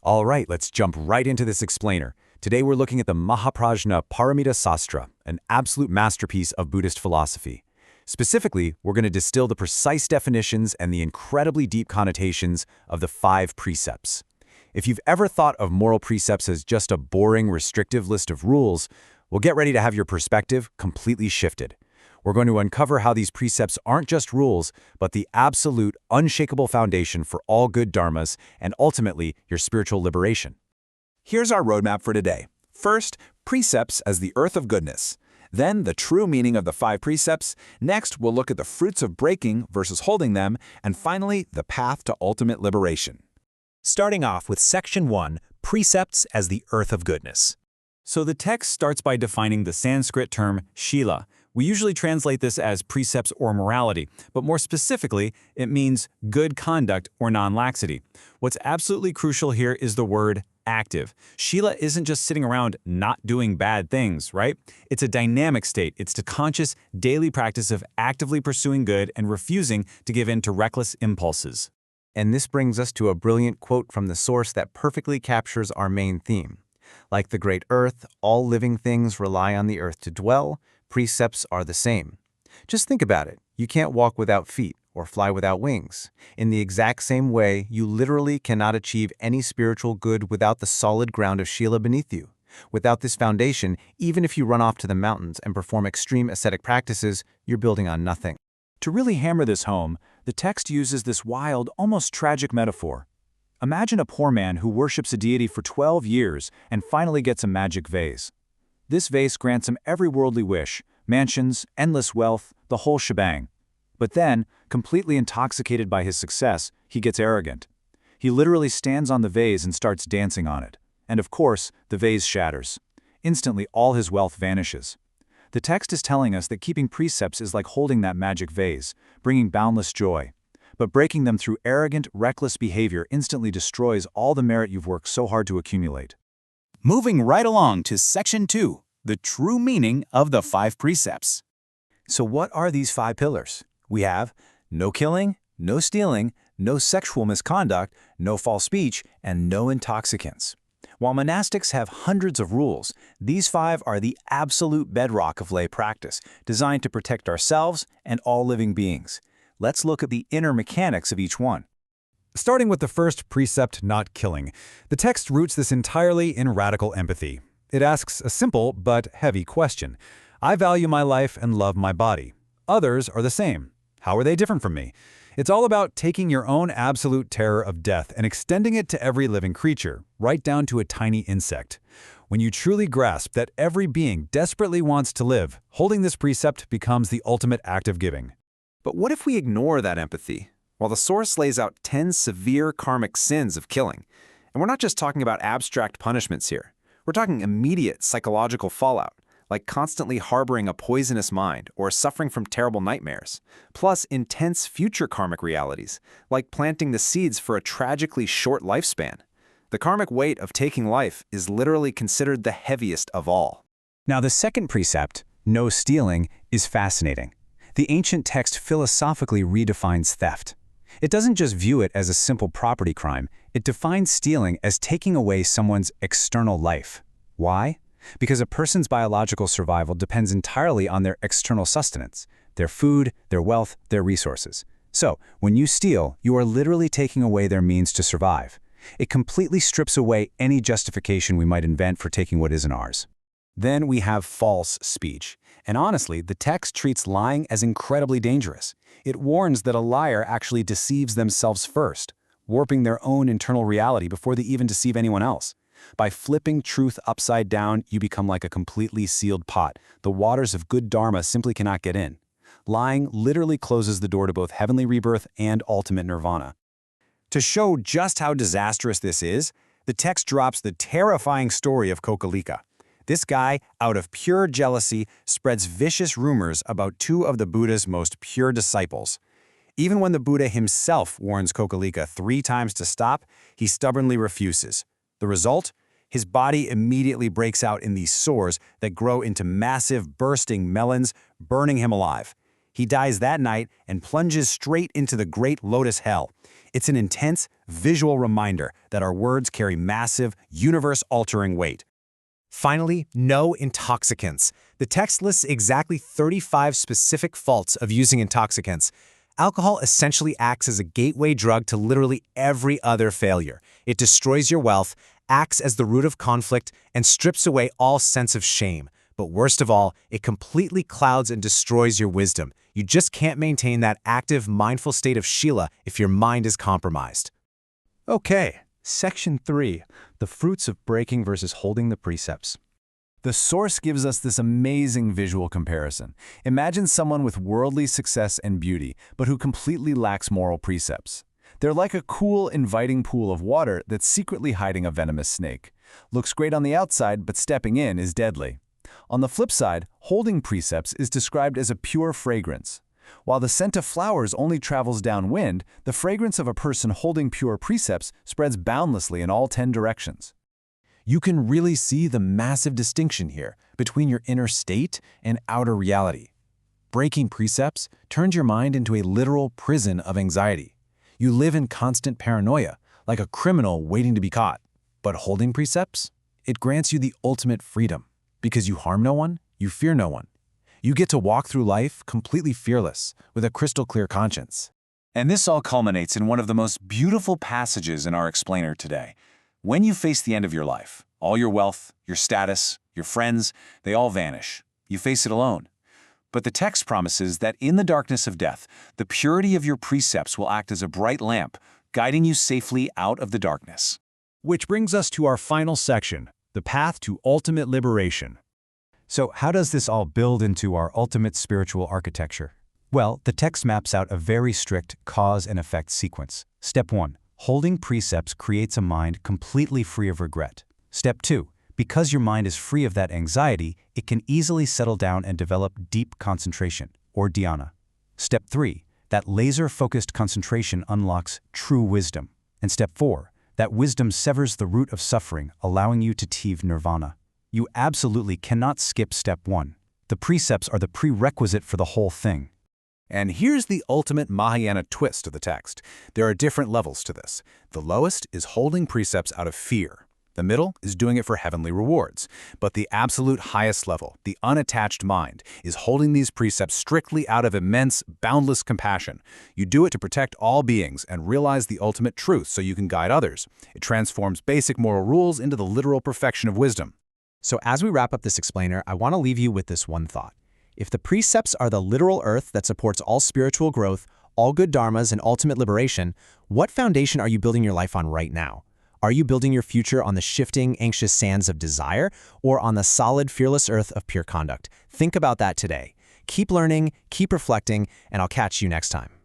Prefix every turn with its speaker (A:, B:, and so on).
A: All right, let's jump right into this explainer. Today we're looking at the Mahaprajna Paramita Sastra, an absolute masterpiece of Buddhist philosophy. Specifically, we're going to distill the precise definitions and the incredibly deep connotations of the 5 precepts. If you've ever thought of moral precepts as just a boring, restrictive list of rules, well, get ready to have your perspective completely shifted. We're going to uncover how these precepts aren't just rules, but the absolute, unshakable foundation for all good dharmas and ultimately your spiritual liberation.
B: Here's our roadmap for today. First, precepts as the earth of goodness. Then, the true meaning of the 5 precepts. Next, we'll look at the fruits of breaking versus holding them. And finally, the path to ultimate liberation.
C: Starting off with Section 1, Precepts as the Earth of Goodness. So the text starts by defining the Sanskrit term shila. We usually translate this as precepts or morality, but more specifically, it means good conduct or non-laxity. What's absolutely crucial here is the word active. Shila isn't just sitting around not doing bad things, right? It's a dynamic state. It's the conscious, daily practice of actively pursuing good and refusing to give in to reckless impulses.
A: And this brings us to a brilliant quote from the source that perfectly captures our main theme. Like the great earth, all living things rely on the earth to dwell. Precepts are the same. Just think about it. You can't walk without feet or fly without wings. In the exact same way, you literally cannot achieve any spiritual good without the solid ground of Shila beneath you. Without this foundation, even if you run off to the mountains and perform extreme ascetic practices, you're building on nothing.
C: To really hammer this home, the text uses this wild, almost tragic metaphor. Imagine a poor man who worships a deity for 12 years and finally gets a magic vase. This vase grants him every worldly wish, mansions, endless wealth, the whole shebang. But then, completely intoxicated by his success, he gets arrogant. He literally stands on the vase and starts dancing on it. And of course, the vase shatters. Instantly, all his wealth vanishes. The text is telling us that keeping precepts is like holding that magic vase, bringing boundless joy. But breaking them through arrogant, reckless behavior instantly destroys all the merit you've worked so hard to accumulate.
B: Moving right along to Section 2, the true meaning of the 5 precepts.
A: So what are these 5 pillars? We have no killing, no stealing, no sexual misconduct, no false speech, and no intoxicants. While monastics have hundreds of rules, these 5 are the absolute bedrock of lay practice, designed to protect ourselves and all living beings. Let's look at the inner mechanics of each one.
D: Starting with the first precept, not killing, the text roots this entirely in radical empathy. It asks a simple but heavy question. I value my life and love my body. Others are the same. How are they different from me? It's all about taking your own absolute terror of death and extending it to every living creature, right down to a tiny insect. When you truly grasp that every being desperately wants to live, holding this precept becomes the ultimate act of giving.
B: But what if we ignore that empathy? While the source lays out 10 severe karmic sins of killing, and we're not just talking about abstract punishments here. We're talking immediate psychological fallout, like constantly harboring a poisonous mind or suffering from terrible nightmares, plus intense future karmic realities, like planting the seeds for a tragically short lifespan. The karmic weight of taking life is literally considered the heaviest of all.
A: Now, the second precept, no stealing, is fascinating. The ancient text philosophically redefines theft. It doesn't just view it as a simple property crime, it defines stealing as taking away someone's external life. Why? Because a person's biological survival depends entirely on their external sustenance, their food, their wealth, their resources. So, when you steal, you are literally taking away their means to survive. It completely strips away any justification we might invent for taking what isn't ours.
B: Then we have false speech. And honestly, the text treats lying as incredibly dangerous. It warns that a liar actually deceives themselves first, warping their own internal reality before they even deceive anyone else. By flipping truth upside down, you become like a completely sealed pot. The waters of good dharma simply cannot get in. Lying literally closes the door to both heavenly rebirth and ultimate nirvana. To show just how disastrous this is, the text drops the terrifying story of Kokalika. This guy, out of pure jealousy, spreads vicious rumors about 2 of the Buddha's most pure disciples. Even when the Buddha himself warns Kokalika 3 times to stop, he stubbornly refuses. The result? His body immediately breaks out in these sores that grow into massive, bursting melons, burning him alive. He dies that night and plunges straight into the Great Lotus Hell. It's an intense, visual reminder that our words carry massive, universe-altering weight.
E: Finally, no intoxicants. The text lists exactly 35 specific faults of using intoxicants. Alcohol essentially acts as a gateway drug to literally every other failure. It destroys your wealth, acts as the root of conflict, and strips away all sense of shame. But worst of all, it completely clouds and destroys your wisdom. You just can't maintain that active, mindful state of Shila if your mind is compromised.
C: Okay, Section 3, the fruits of breaking versus holding the precepts. The source gives us this amazing visual comparison. Imagine someone with worldly success and beauty, but who completely lacks moral precepts. They're like a cool, inviting pool of water that's secretly hiding a venomous snake. Looks great on the outside, but stepping in is deadly. On the flip side, holding precepts is described as a pure fragrance. While the scent of flowers only travels downwind, the fragrance of a person holding pure precepts spreads boundlessly in all 10 directions.
A: You can really see the massive distinction here between your inner state and outer reality. Breaking precepts turns your mind into a literal prison of anxiety. You live in constant paranoia, like a criminal waiting to be caught. But holding precepts? It grants you the ultimate freedom. Because you harm no one, you fear no one. You get to walk through life completely fearless, with a crystal clear conscience.
C: And this all culminates in one of the most beautiful passages in our explainer today. When you face the end of your life, all your wealth, your status, your friends, they all vanish. You face it alone. But the text promises that in the darkness of death, the purity of your precepts will act as a bright lamp, guiding you safely out of the darkness.
D: Which brings us to our final section, the path to ultimate liberation. So how does this all build into our ultimate spiritual architecture? Well, the text maps out a very strict cause and effect sequence. Step 1. Holding precepts creates a mind completely free of regret. Step 2. Because your mind is free of that anxiety, it can easily settle down and develop deep concentration, or dhyana. Step 3. That laser-focused concentration unlocks true wisdom. And Step 4. That wisdom severs the root of suffering, allowing you to achieve nirvana. You absolutely cannot skip Step 1. The precepts are the prerequisite for the whole thing.
B: And here's the ultimate Mahayana twist of the text. There are different levels to this. The lowest is holding precepts out of fear. The middle is doing it for heavenly rewards. But the absolute highest level, the unattached mind, is holding these precepts strictly out of immense, boundless compassion. You do it to protect all beings and realize the ultimate truth so you can guide others. It transforms basic moral rules into the literal perfection of wisdom.
E: So as we wrap up this explainer, I want to leave you with this one thought. If the precepts are the literal earth that supports all spiritual growth, all good dharmas, and ultimate liberation, what foundation are you building your life on right now? Are you building your future on the shifting, anxious sands of desire, or on the solid, fearless earth of pure conduct? Think about that today. Keep learning, keep reflecting, and I'll catch you next time.